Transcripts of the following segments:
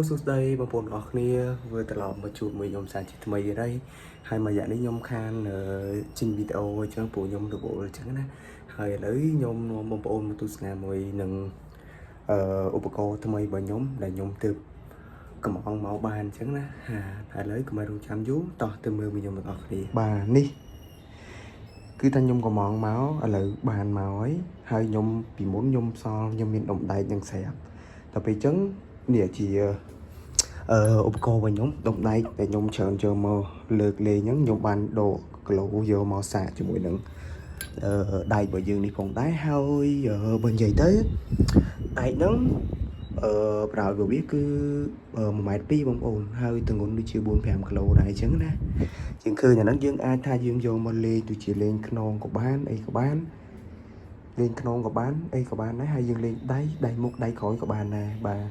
សួស្តីបងប្អូនអរគ្នាvừaត្រឡប់មកជួបមួយខ្ញុំសាជាថ្មីហើយហើយមួយរយៈនេះខ្ញុំខានចេញវីដេអូអញ្ចឹងពួកខ្ញុំរវល់អញ្ចឹងណាហើយឥឡូវខ្ញុំនាំបងប្អូនមកទស្សនាមួយនឹងឧបករណ៍ថ្មីរបស់ខ្ញុំដែលខ្ញុំទើបកំងមកបានអញ្ចឹងណាហើយឥឡូវកុំឲ្យរងចាំយូរតោះទៅមើលមួយខ្ញុំទាំងអស់គ្នាបាទនេះគឺថាខ្ញុំកំងមកឥឡូវបានមកហើយខ្ញុំពីមុនខ្ញុំសល់ខ្ញុំមានដុំដែកនឹងស្រាប់ដល់ពេលអញ្ចឹងនេះជាឧបករណ៍របស់ខ្ញុំដុំដែកដែលខ្ញុំច្រើនយកមកលើកលេងហ្នឹងខ្ញុំបានដកគីឡូយកមកសាកជាមួយនឹងដែករបស់យើងនេះផងដែរហើយបើនិយាយទៅដែកហ្នឹងប្រោយរបស់វាគឺ1.2 ម៉ែត្របងប្អូនហើយទម្ងន់ដូចជា 4-5 គីឡូដែរអញ្ចឹងណាជាងឃើញអាហ្នឹងយើងអាចថាយើងយកមកលេងដូចជាលេងខ្នងក៏បានអីក៏បានលេងខ្នងក៏បានអីក៏បានដែរហើយយើងលេងដៃមុខដៃក្រោយក៏បានដែរបាទ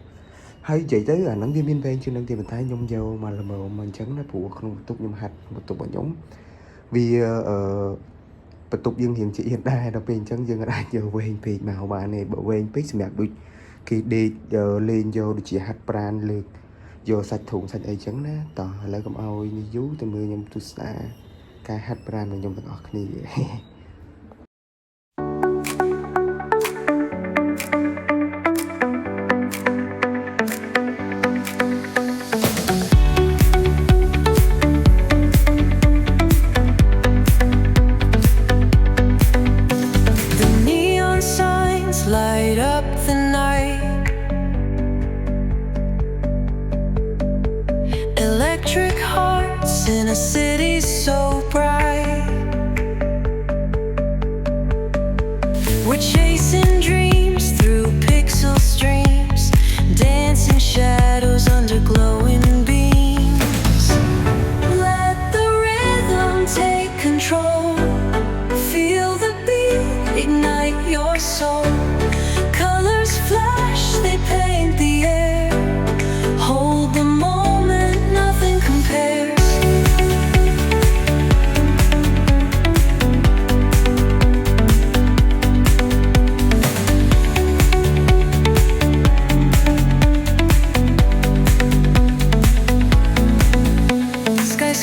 ហើយនិយាយទៅអាហ្នឹងវាមានវែងជាងនឹងទេប៉ុន្តែខ្ញុំយកមកល្មមមកអញ្ចឹងណាព្រោះក្នុងបន្ទប់ខ្ញុំហាត់បន្ទប់របស់ខ្ញុំវាបន្ទប់យើងរៀងជាអៀនដែរដល់ពេលអញ្ចឹងយើងអាចយកវែងពេកមកបានទេបើវែងពេកសម្រាប់ដូចគេដេកលេងយកដូចជាហាត់ប្រាណលើកយកសាច់ធុងសាច់អីចឹងណាតោះឥឡូវកុំឲ្យនេះយូរទៅមើលខ្ញុំទស្សនាការហាត់ប្រាណរបស់ខ្ញុំទាំងអស់គ្នា Light up the night. Electric hearts in a city so bright. We're chasing dreams through pixel streams, dancing shadows under glowing beams. Let the rhythm take control. Feel the beat, ignite your soul.